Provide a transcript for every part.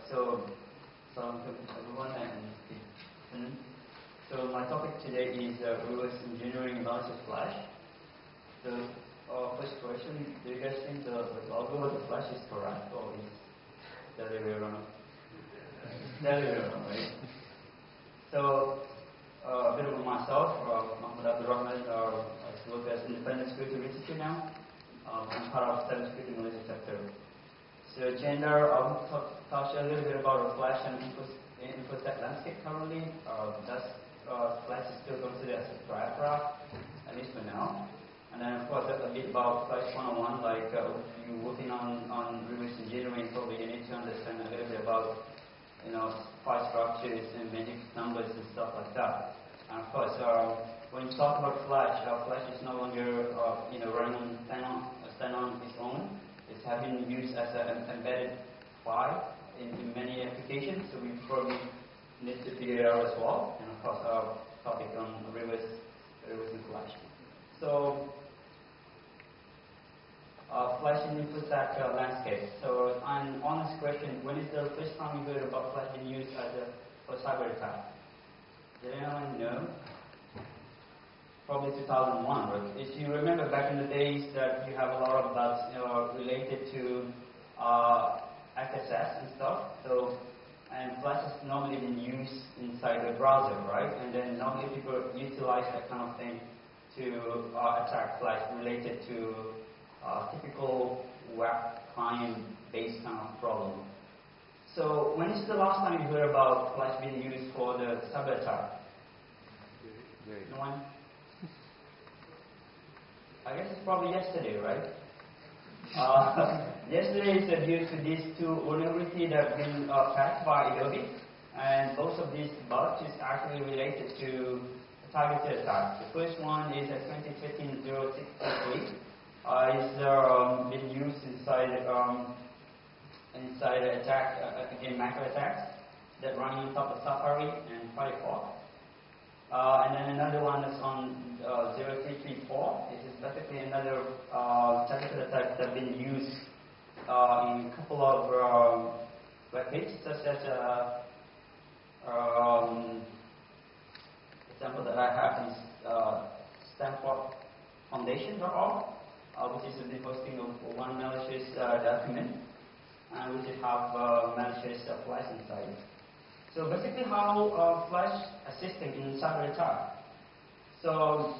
So everyone so my topic today is reverse engineering malicious flash. So first question, do you guys think the logo of the flash is correct or is the other way around? The other way around, right? So a bit about myself, Mahmud Rahman, I work as independent security researcher now. I'm part of cybersecurity Malaysia chapter. So gender, I'll touch a little bit about the flash and Infosec landscape currently. Flash is still considered as a dry product, at least for now. And then of course a bit about Flash 101, like you working on reverse engineering, probably you need to understand a little bit about file structures and magic numbers and stuff like that. And of course, when you talk about Flash, Flash is no longer running stand on its own. It's having used as an embedded file in many applications, so we probably need to figure it out as well. And of course, our topic on reverse and Flash. So, Flash and Infosec landscape. So, an honest question: when is the first time you heard about Flash being used for cyber attack? Did anyone know? Probably 2001, right? If you remember back in the days that you have a lot of bugs related to XSS and stuff. So, and Flash has normally been used inside the browser, right? And then normally people utilize that kind of thing to attack Flash related to typical web client-based kind of problem. So, when is the last time you heard about Flash being used for the cyber attack? No one? I guess it's probably yesterday, right? Yesterday is due to these two vulnerabilities that have been patched by Adobe, and both of these bugs is actually related to targeted attacks. The first one is a 2013-2013. It's been used inside attack again macro attacks that running on top of Safari and Firefox. And then another one is on 0334. This is basically another targeted attack that has been used in a couple of web pages, such as example that I have is StanfordFoundation.org, which is been hosting one malicious document, which have malicious Flash inside. So basically how Flash assisting in cyber attack. So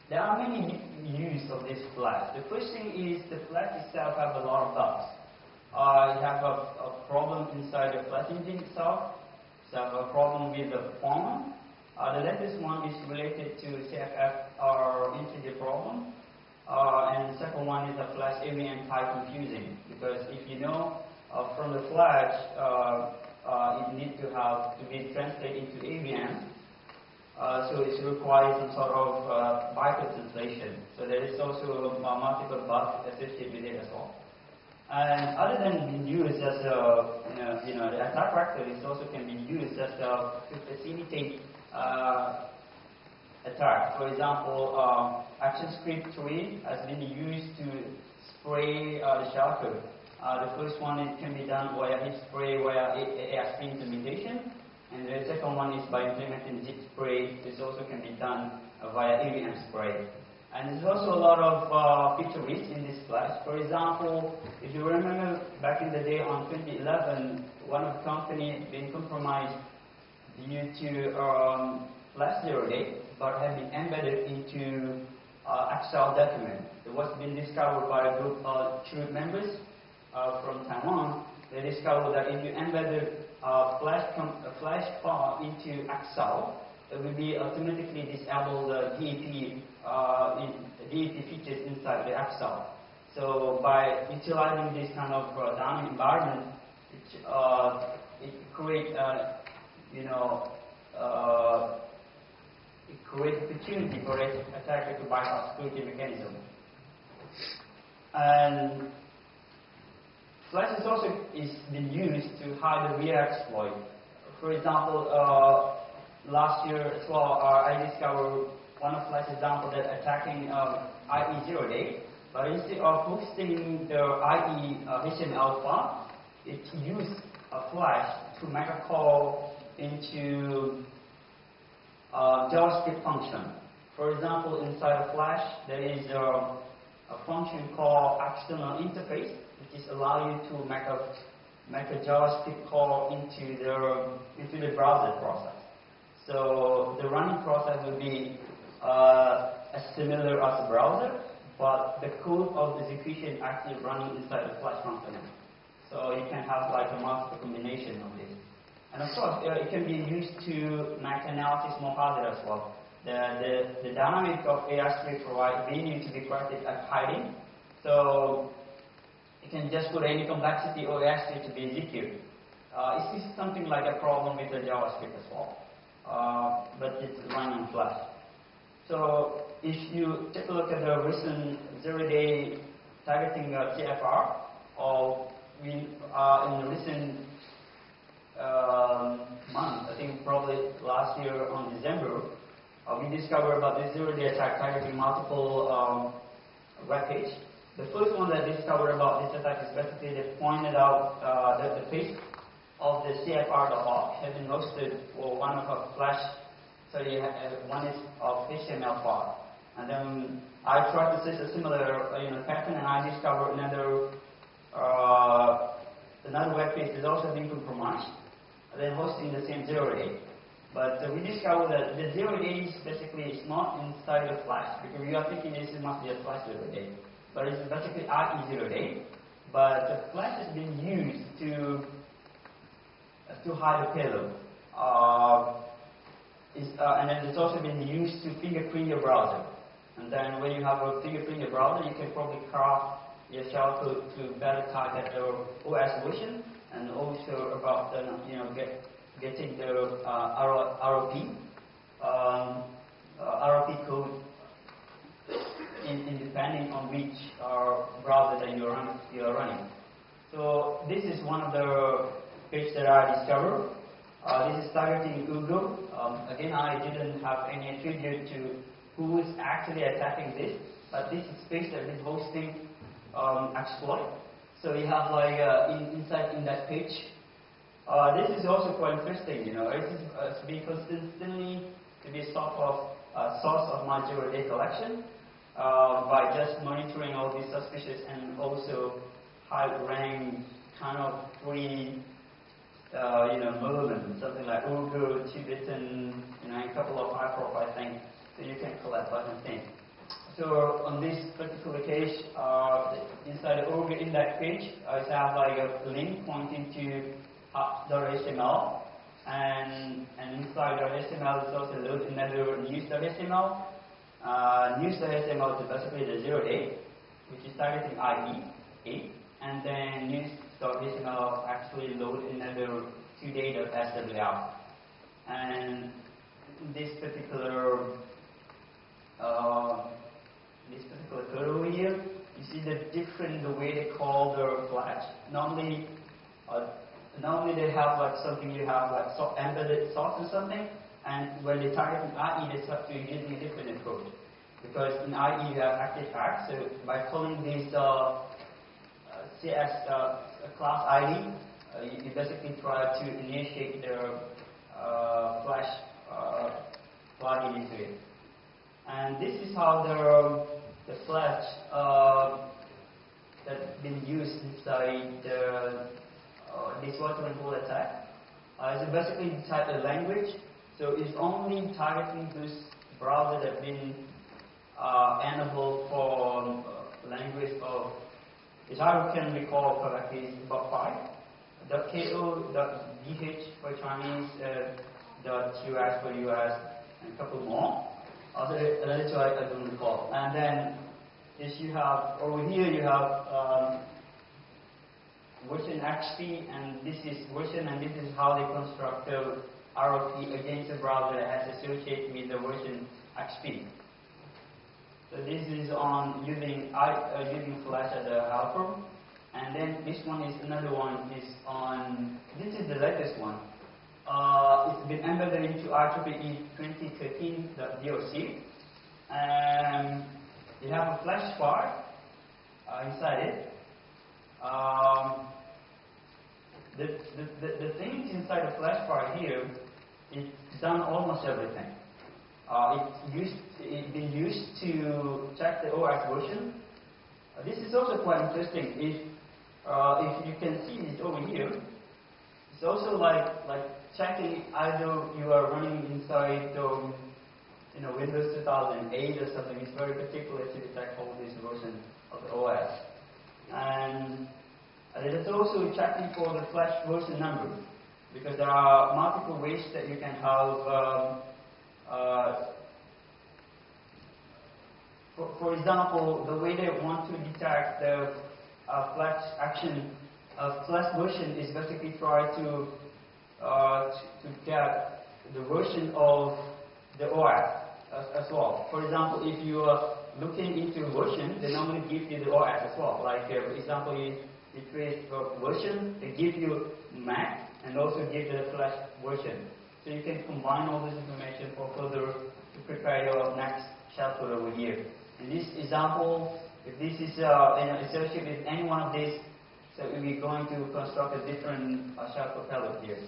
there are many uses of this Flash. The first thing is the Flash itself have a lot of bugs. You have a problem inside the Flash engine itself. You have a problem with the format. The latest one is related to CFF or integer problem. And the second one is the Flash AVM type confusing, because if you know from the Flash it needs to be translated into AVM, so it requires some sort of bytecode translation. So there is also multiple bugs associated with it as well. And other than being used as the attack vector, it also can be used as to facilitate attack. For example, ActionScript 3 has been used to spray the shellcode. The first one it can be done via hit spray via ASP implementation, and the second one is by implementing zip spray. This also can be done via AVM spray. And there's also a lot of feature risks in this Flash. For example, if you remember back in the day on 2011, one of the companies being compromised due to Flash 0 day, but have been embedded into Excel document. It was been discovered by a group of true members from Taiwan. They discovered that if you embedded a Flash file into Excel, it will be automatically disable the DEP features inside the Excel. So by utilizing this kind of dynamic environment, it creates it creates opportunity for attacker to bypass security mechanism. And Flash is also been used to hide the rear exploit. For example, last year as well, I discovered one of Flash's example that attacking IE 0 day, but instead of posting the IE HTML file, it used Flash to make a call into JavaScript function. For example, inside of Flash, there is a function called external interface, which is allow you to make a JavaScript call into the browser process. So the running process will be as similar as a browser, but the code of execution actually running inside the Flash component. So you can have like a multiple combination of this. And of course, it can be used to make analysis more harder as well. The dynamic of AS3 provide we need to be corrected at hiding. So you can just put any complexity of AS3 to be executed. This is something like a problem with the JavaScript as well. But it's running on Flash. So if you take a look at the recent zero-day targeting CFR, or in the recent month, I think probably last year on December, we discovered about this zero-day attack targeting multiple web pages. The first one that discovered about this attack is basically they pointed out that the page of the CFR.org has been hosted for one of our Flash. So you have, one is of HTML file, and then I tried to search a similar pattern, and I discovered another web page is also being compromised, and then hosting the same zero-day. But we discovered that the zero-day is basically is not inside the Flash, because we are thinking this must be a Flash zero-day, but it's basically IE zero-day. But the Flash has been used to hide the payload. And then it's also been used to fingerprint your browser. And then when you have a fingerprint your browser, you can probably craft your shell to better target your OS version, and also about getting the ROP code in depending on which browser that you are running. So this is one of the pages that I discovered. This is targeting Google. Again, I didn't have any attribute to who is actually attacking this, but this is page that is hosting exploit. So you have like inside in that page. This is also quite interesting. It is being consistently to be sort of source of my zero-day collection by just monitoring all these suspicious and also high-rank kind of free. Movement, something like Uyghur, Tibetan, a couple of high-profile things, so you can collect certain things. So on this particular page, inside the Uyghur index page, I have like a link pointing to HPW2013, and inside the HTML is also loaded another news.html. News.html is basically the zero-day, which is targeting IE8, and then news.html actually load another 2day.swr. And this particular code over here, you see the way they call the Flash. Normally they have like something, you have like embedded source or something, and when they target in IE, they start using a different approach. Because in IE you have active tags, so by calling this CS class ID, you basically try to initiate the Flash plugin into it. And this is how the Flash that's been used inside this waterfall attack. It's basically type of language, so it's only targeting those browsers that have been enabled for language of, if I can recall correctly, it's about 5. .ko.dh for Chinese, .us for US, and a couple more. Also, another two I don't recall. And then, if you have over here, you have version XP, and this is version, and this is how they construct the ROP against the browser that has associated with the version XP. So this is on using Flash as a helper, and then this one is another one is on. This is the latest one. It's been embedded into HPW2013.doc, and you have a Flash file inside it. the things inside the flash file here, it's done almost everything. It's been used to check the OS version. This is also quite interesting. If you can see it over here, it's also like checking either you are running inside Windows 2008 or something. It's very particular to detect all these versions of the OS. And it is also checking for the flash version number, because there are multiple ways that you can have. For example, the way they want to detect the flash action flash version is basically try to get the version of the OS as well. For example, if you are looking into version, they normally give you the OS as well. Like for example, you create a version, they give you Mac and also give the flash version. So you can combine all this information for further to prepare your next shell code over here. In this example, if this is associated with any one of these, so we're going to construct a different shell code palette here.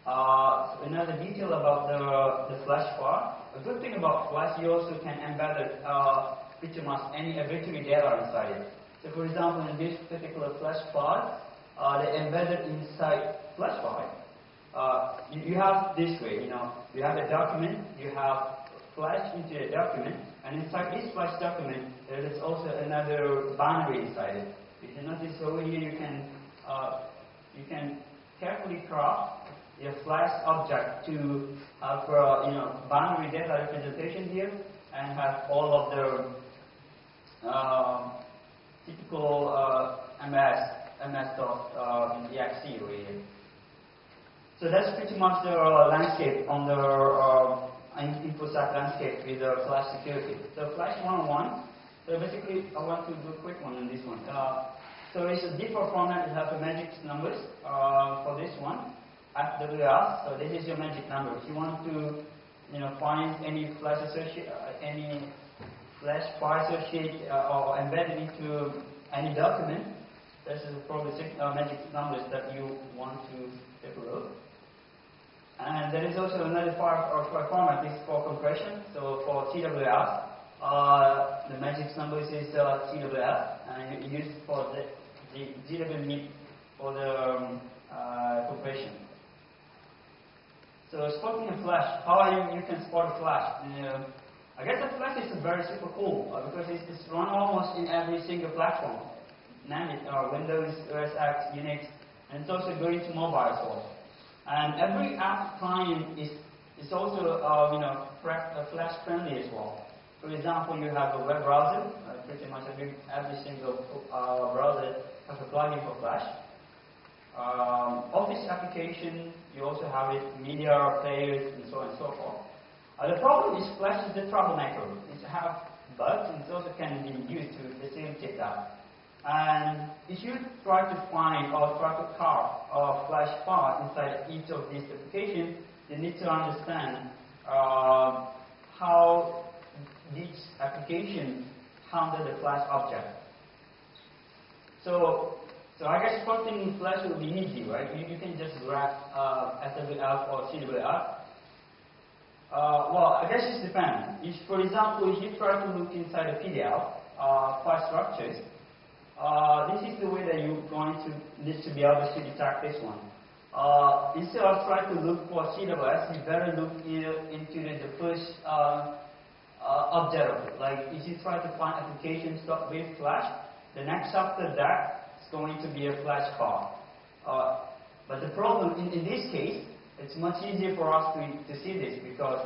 So another detail about the flash file. A good thing about flash, you also can embed pretty much any arbitrary data inside it. So for example, in this particular flash file, they embedded inside flash file. You have this way, you have a document, you have flash into a document, and inside this flash document, there is also another binary inside it. If you notice over here, you can carefully craft your flash object to have binary data representation here, and have all of the typical MS.exe over here. So that's pretty much the landscape on the Infosec landscape with the flash security. So flash 101. So basically, I want to do a quick one on this one. So it's a default format. It has the magic numbers for this one. FWR. So this is your magic number. If you want to, find any flash file associate or embedded into any document, this is probably six magic numbers that you want to take a look. And there is also another format. This is for compression. So for TWR, the magic numbers is TWR, and you use it for the GWMIP for the compression. So spotting a flash, how you can spot a flash? I guess a flash is very super cool because it's run almost in every single platform. Name it, Windows, OS X, Unix, and it's also going to mobile as well. And every app client is also flash friendly as well. For example, you have a web browser. Pretty much every single browser has a plugin for flash. Office application, you also have it, media players, and so on and so forth. The problem is flash is the troublemaker. It has bugs, and it also can be used to facilitate that. And if you try to find or try to carve a flash file inside each of these applications, you need to understand how each application handles the flash object. So I guess spotting flash will be easy, right? You can just grab SWF or CWF. Well, I guess it depends. If, for example, if you try to look inside a PDF file structures, this is the way that you're going to need to be able to detect this one. Instead of trying to look for CWS, you better look into the first object of it. Like if you try to find applications with flash, the next after that is going to be a flash file. But the problem in this case, it's much easier for us to see this because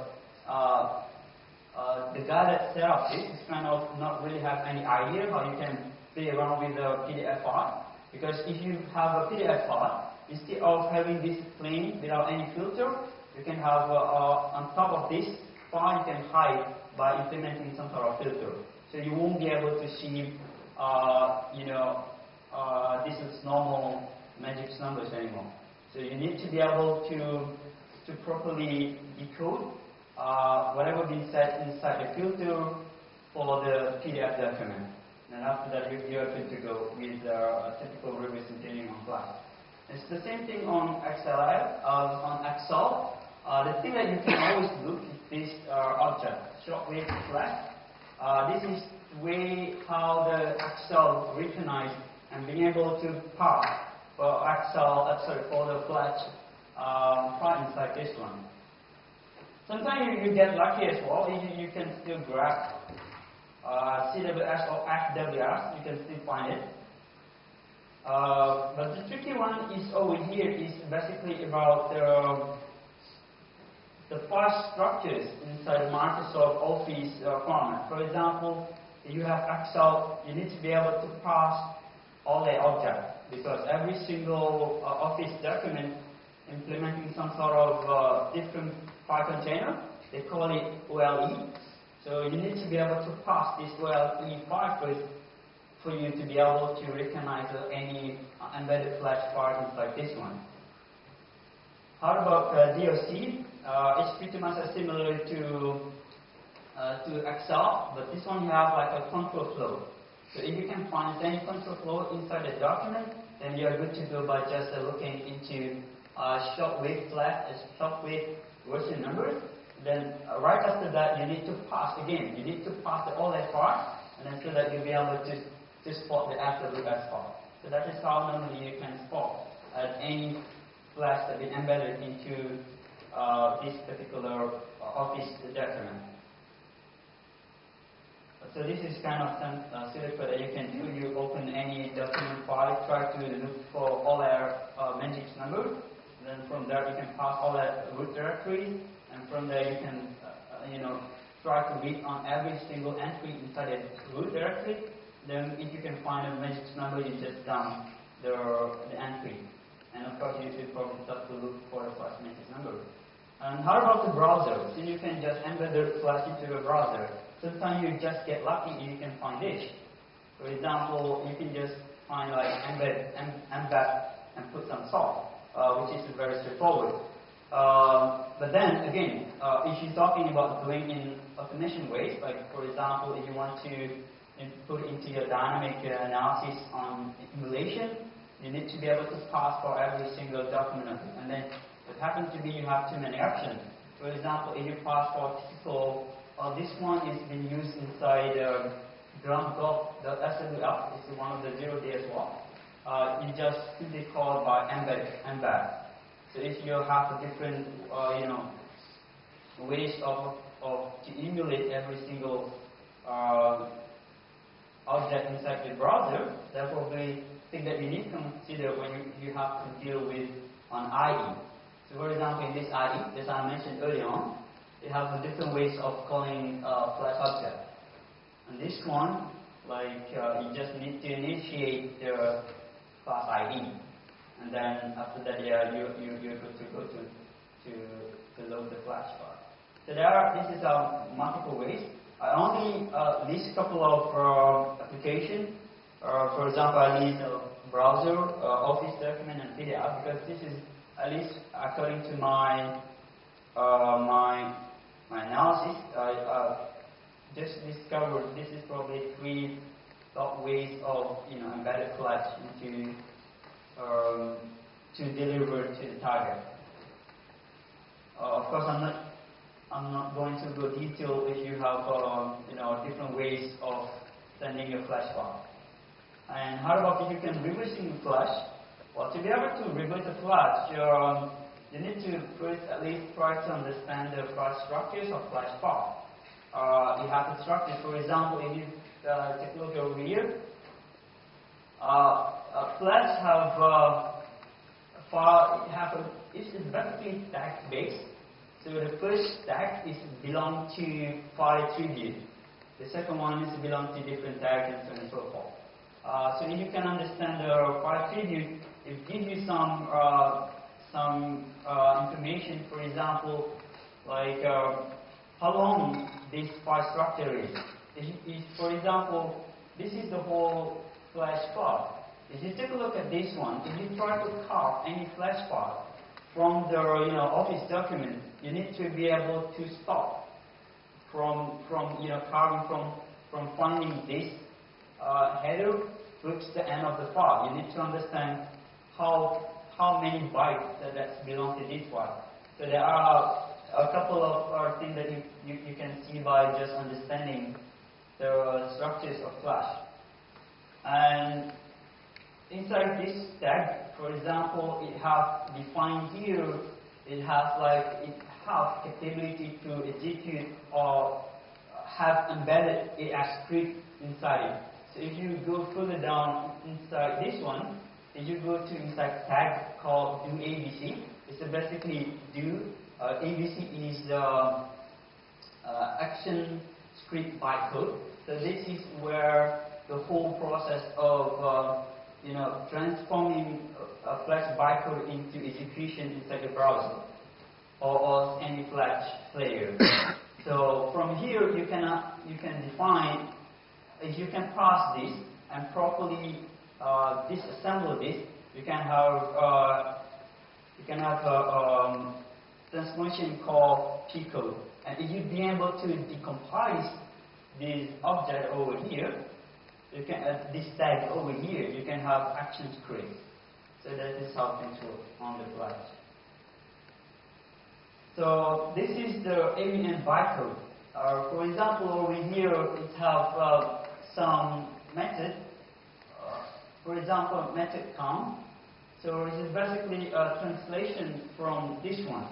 the guy that set up this is kind of not really have any idea how you can play around with the PDF file. Because if you have a PDF file, instead of having this plain without any filter, you can have on top of this file you can hide by implementing some sort of filter. So you won't be able to see this is normal magic numbers anymore. So you need to be able to properly decode whatever been set inside the filter for the PDF document. And after that, you are good to go with a typical reverse engineering on flash. It's the same thing on XLR, on Excel. The thing that you can always look is this object, shortwave flash. This is the way how the Excel recognize and being able to parse for for the flash patterns like this one. Sometimes you get lucky as well. You can still grab CWS or FWS. You can still find it. But the tricky one is over here is basically about the file structures inside Microsoft Office format. For example, if you have Excel, you need to be able to parse all the objects because every single Office document implementing some sort of different file container, they call it OLE. So you need to be able to parse this OLE file first for you to be able to recognize any embedded flash file like this one. How about DOC? It's pretty much similar to Excel, but this one you have like a control flow. So if you can find any control flow inside the document, then you are good to go by just looking into shortwave version numbers. Then right after that, you need to pass again. You need to pass the OLED part, and then so that you'll be able to spot the FWS part. So that is how normally you can spot any flash that is embedded into this particular Office document. So this is kind of silly code that you can do. You open any document file, try to look for all our matrix number. Then from there you can pass all the root directories, and from there you can try to read on every single entry inside the root directory. Then if you can find a matrix number, you just dump the entry. And of course you should probably start to look for the flash matrix number. And how about the browser? So you can just embed the flash into the browser. Sometimes you just get lucky and you can find this. For example, you can just find like embed and put some salt, which is very straightforward. But then again, if you're talking about doing in automation ways, like for example, if you want to put into your dynamic analysis on emulation, you need to be able to pass for every single document. And then it happens to be you have too many options. For example, if you pass for typical, this one is being used inside ground.swf. It's one of the 0D as well. You just simply call by embed. So if you have a different, ways to emulate every single object inside the browser, that's probably thing that you need to consider when you have to deal with on IE. So for example, in this IE, as I mentioned earlier on, they have different ways of calling flash object. And this one, like you just need to initiate the class ID, and then after that, you're good to go to load the flash file. So this is multiple ways. I only list a couple of applications. For example, I list a browser, Office document, and PDF because this is at least according to my analysis. I just discovered this is probably 3 top ways of embedded flash into to deliver to the target. Of course, I'm not going to go detail if you have different ways of sending your flash file. And how about if you can reversing the flash? Well, to be able to reverse the flash, you need to first at least try to understand the flash structures of flash file. You have the structure. For example, if you take a look over here, flash it's basically stack based. So the first stack is belong to file attribute. The second one is belong to different tags and so on and so forth. So if you can understand the file attribute, it gives you some information. For example, like how long this file structure is. For example, this is the whole flash file. If you take a look at this one, if you try to carve any flash file from the Office document, you need to be able to stop from carving from finding this header towards the end of the file. You need to understand how many bytes that belong to this one. So there are a couple of things that you can see by just understanding the structures of Flash. And inside this tag, for example, it has defined here, it has capability to execute or have embedded AS script inside it. So if you go further down inside this one, if you go to inside tag called do ABC, it's basically do. ABC is the action script bytecode. So this is where the whole process of transforming a Flash bytecode into execution inside the browser or any Flash player. So from here you can define, if you can pass this and properly disassemble this, you can have a transformation called P-code. And if you be able to decompose this object over here, you can this tag over here, you can have action script. So that is how things work on the Flash. So this is the AVM bytecode. For example, over here it have some method. For example, method count. So this is basically a translation from this one.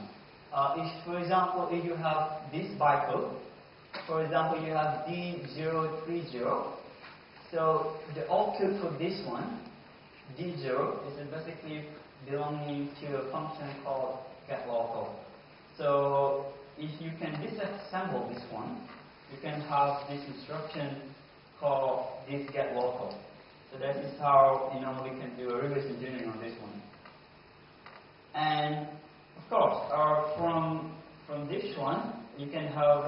For example, if you have this bytecode, for example, you have D030. So the output for this one, D0, is basically belonging to a function called getLocal. So if you can disassemble this one, you can have this instruction called this getLocal. So that is how we can do a reverse engineering on this one. And of course, from this one, you can have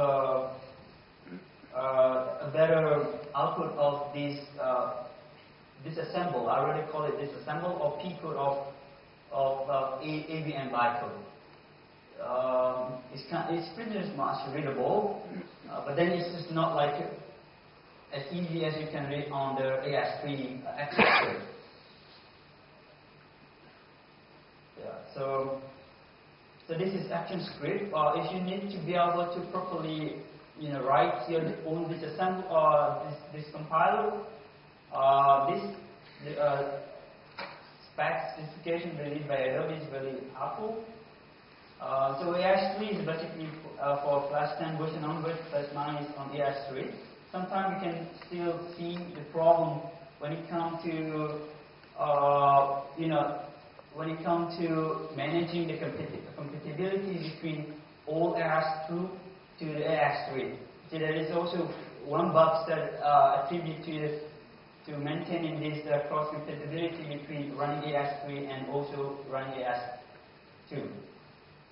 a better output of this disassemble. I already call it disassemble or P-code of AVM bytecode. It's pretty much readable, but then it's just not like as easy as you can read on the AS3 access. Yeah, so this is action script. If you need to be able to properly write your own disassemble this compiler, specification released by Adobe is very helpful. So AS3 is basically for Flash 10 version onwards, Flash 9 is on AS3. Sometimes you can still see the problem when it comes to managing the compatibility between old AS2 to the AS3. So there is also one bug that attributed to maintaining this cross compatibility between running AS3 and also running AS2.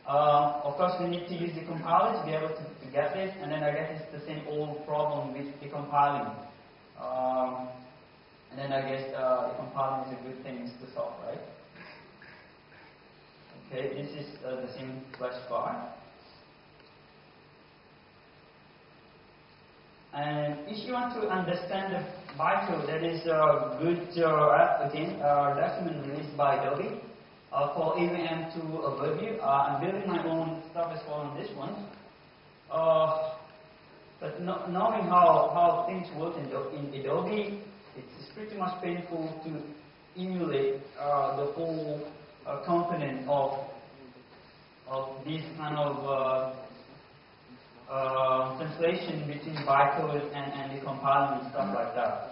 Of course, we need to use the compiler to be able to get this, and then I guess it's the same old problem with decompiling. And then I guess decompiling is a good thing to solve, right? Okay, this is the same Flash bar. And if you want to understand the bytecode, that is a good document released by Adobe. For AVM to overview. I'm building my own stuff as well on this one. But knowing how things work in Adobe, it's pretty much painful to emulate the whole component of this kind of translation between bytecode and the compiling and stuff like that.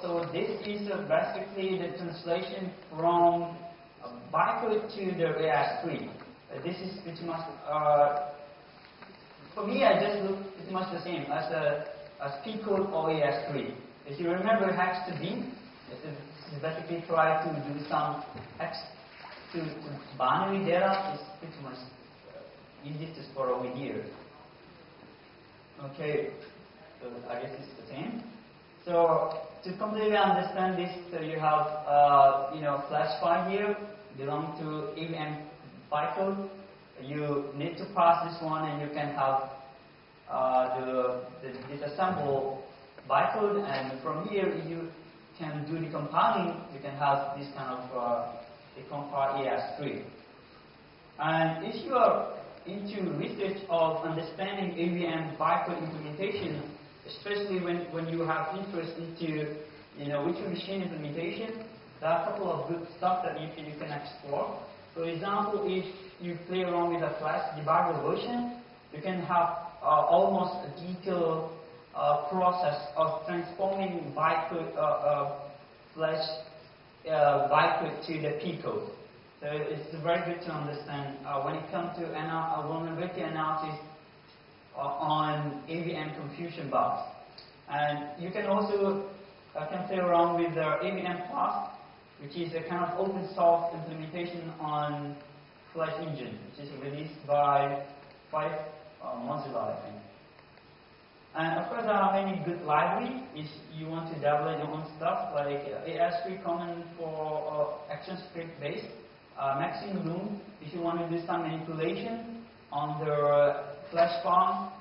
So this is basically the translation from bytecode to the AS3. This is pretty much, for me, I just look pretty much the same as P-code or AS3. If you remember hex to B, this is basically try to do some hex to binary data. It's pretty much easy to store over here. Okay, so I guess it's the same. So to completely understand this, so you have Flash file here belong to AVM bytecode. You need to pass this one, and you can have the disassemble bytecode. And from here, you can do the compiling, you can have this kind of the compile AS3. And if you are into research of understanding AVM bytecode implementation, especially when you have interest into virtual machine implementation, there are a couple of good stuff that you can explore. For example, if you play around with a Flash debugger version, you can have almost a detailed process of transforming bytecode Flash bytecode to the P code. So it's very good to understand when it comes to vulnerability analysis on AVM confusion bugs. And you can also can play around with the AVM Plus, which is a kind of open source implementation on Flash engine, which is released by Mozilla, I think. And of course, there are many good libraries if you want to download your own stuff, like AS3 common for ActionScript based, Maxim Loom if you want to do some manipulation on the Flash farm.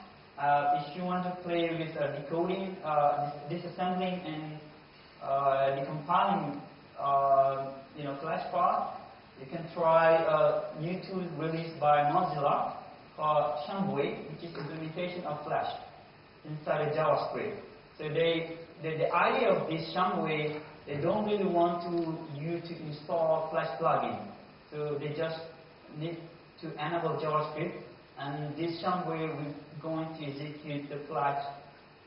If you want to play with decoding, disassembling, and decompiling, Flash part, you can try a new tool released by Mozilla called Shumway, which is implementation of Flash inside a JavaScript. So the idea of this Shumway, they don't really want you to install Flash plugin. So they just need to enable JavaScript, and this Shumway will going to execute the Flash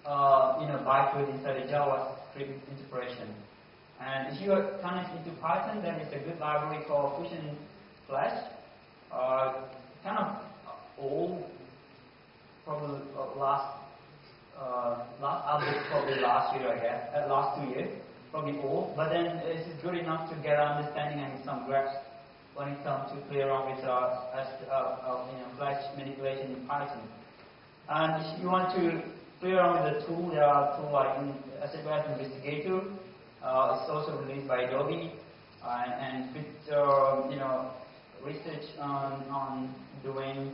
bytecode inside a JavaScript interpretation. And if you are kind of into Python, then it's a good library called Fusion Flash. Kind of old, probably last update probably last year, I guess, last 2 years, probably old. But then it's good enough to get an understanding and some grasp when it comes to play around with Flash manipulation in Python. And if you want to play around with the tool, there are tools like HPW2013 Investigator. It's also released by Adobe, and with research on doing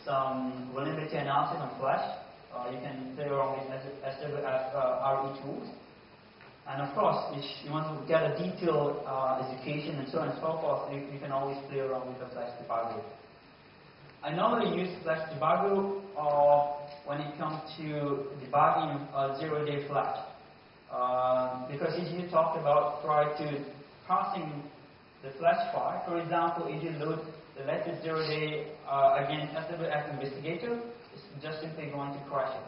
some vulnerability analysis on Flash. You can play around with RE tools. And of course, if you want to get a detailed education and so on and so forth, you can always play around with the Flash debugger. I normally use Flash debugger when it comes to debugging zero-day Flash. Because if you talk about try to parsing the Flash file, for example, if you load the latest zero-day against HPW2013 Investigator, it's just simply going to crash it.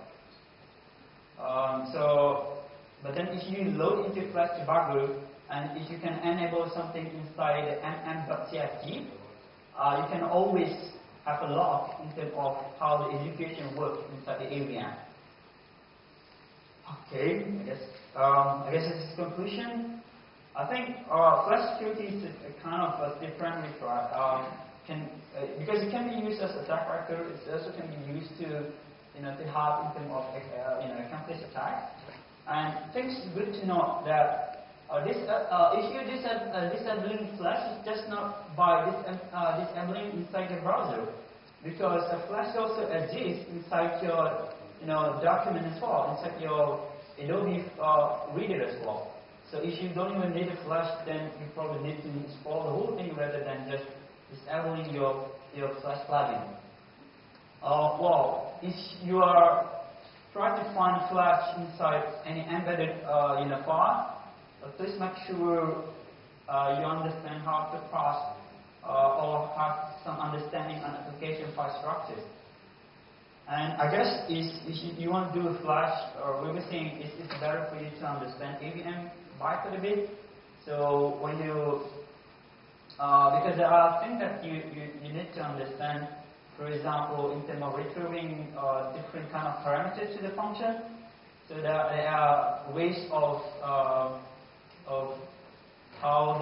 But then if you load into Flash debugger, and if you can enable something inside mm.cfg, you can always have a log in terms of how the execution works inside the AVM. Okay, I guess this is conclusion. I think Flash security is a kind of a different requirement. Because it can be used as attack vector, it also can be used to help in terms of accomplice attack. And things good to know that if you disabling Flash, it's just not by disabling inside the browser, because Flash also exists inside your document as well, inside your Adobe Reader as well. So if you don't even need a Flash, then you probably need to install the whole thing rather than just disabling your Flash plugin. Well, if you are trying to find Flash inside any embedded file, please make sure you understand how to parse or have some understanding on application file structures. And I guess if you want to do a Flash or everything, it's better for you to understand AVM bytecode a bit. So when you because there are things that you need to understand. For example, in terms of retrieving different kind of parameters to the function. So there are ways of how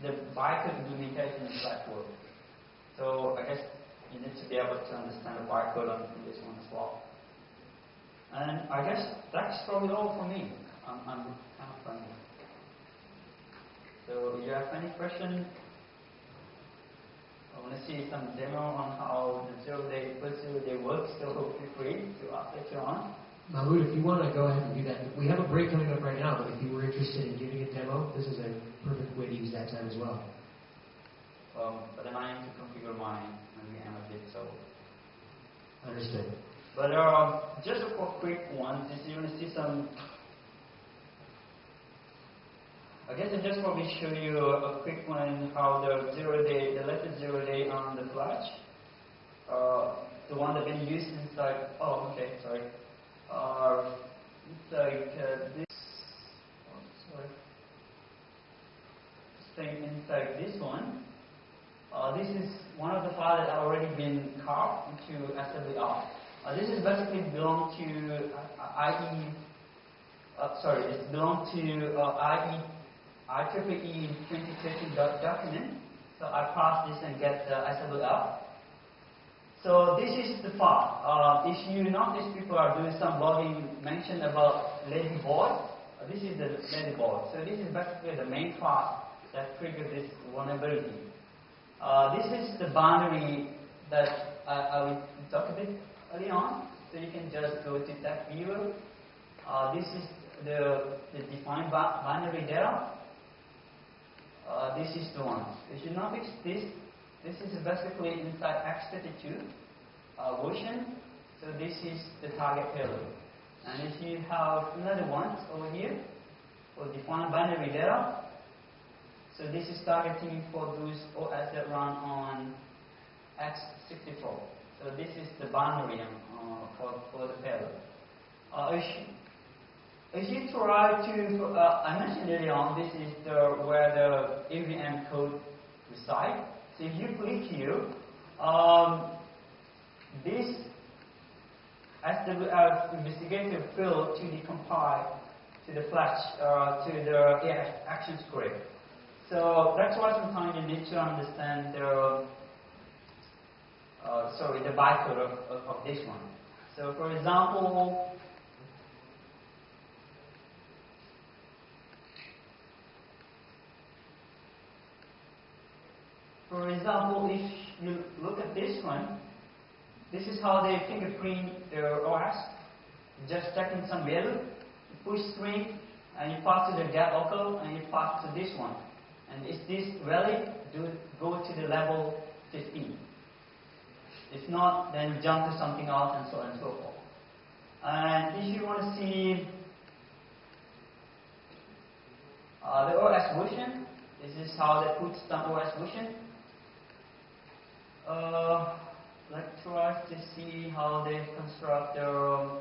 the bytecode implementation in Flash works. So I guess you need to be able to understand the bytecode on this one as well. And I guess that's probably all for me. I'm kind of friendly. So if you have any questions, I want to see some demo on how the first zero day works, so feel free to ask later on. Mahmud, if you want to go ahead and do that, we have a break coming up right now, but if you were interested in giving a demo, this is a perfect way to use that time as well. But then I need to configure my VM a bit, so. Understood. But just a quick one, just you want to see some. I guess I just probably show you a quick one how the latest 0-day on the flash, the one that been used inside. Oh, okay, sorry. It's like this. Oh, sorry. Thing inside this one. This is one of the files that have already been carved into SWR. This is basically belong to it belongs to HPW2013 document. So I pass this and get the SWR. So this is the file. If you notice, people are doing some blogging mention about ladyboard. This is the ladyboard. So this is basically the main file that triggered this vulnerability. This is the binary that I will talk a bit early on. So you can just go to that viewer. This is the defined binary data. This is the one. If you notice this is basically inside X32 version. So this is the target payload. And if you have another one over here for defined binary data, so this is targeting for those OS that run on X64. So this is the binary for the payload. If you try to, I mentioned earlier on, this is where the AVM code resides. So if you click here, this SWR investigator field to decompile to the flash, to the action script. So that's why sometimes you need to understand the bytecode of this one. So for example, if you look at this one, this is how they fingerprint their OS. Just checking some value, you push string, and you pass to the get local, and you pass to this one. And if this valid, go to the level 15. If not, then jump to something else and so on and so forth. And if you want to see the OS version, this is how they put some OS version. Let's try to see how they construct the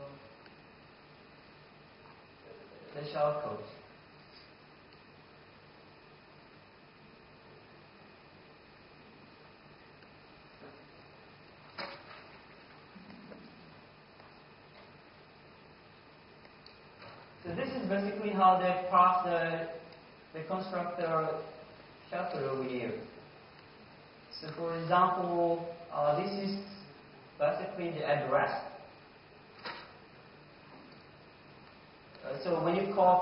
shell code. So this is basically how they pass the construct the shell code over here. So for example, this is basically the address. So when you call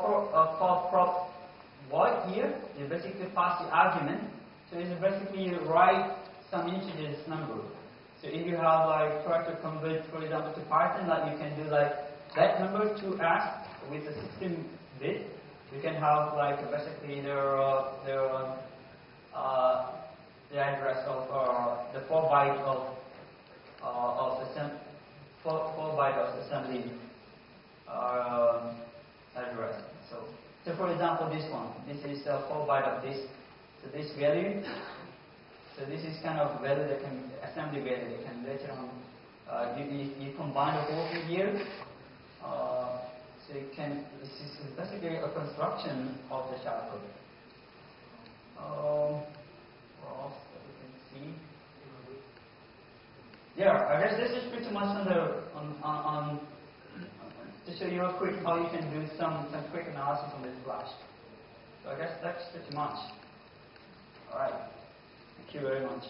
prop void here, you basically pass the argument. So it's basically you write some integers number. So if you have like try to convert, for example, to Python, like you can do like that number to ask with a 16-bit. You can have like basically the address of the 4 byte of assembly address. So for example, this one. This is 4 byte of this. So this value. So this is kind of value that can assembly value that can later on you combine the whole thing here. So you can. This is basically a construction of the shell code. What else that we can see? Yeah, I guess this is pretty much on to show you real quick how you can do some quick analysis on this flash. So I guess that's pretty much. All right. Thank you very much.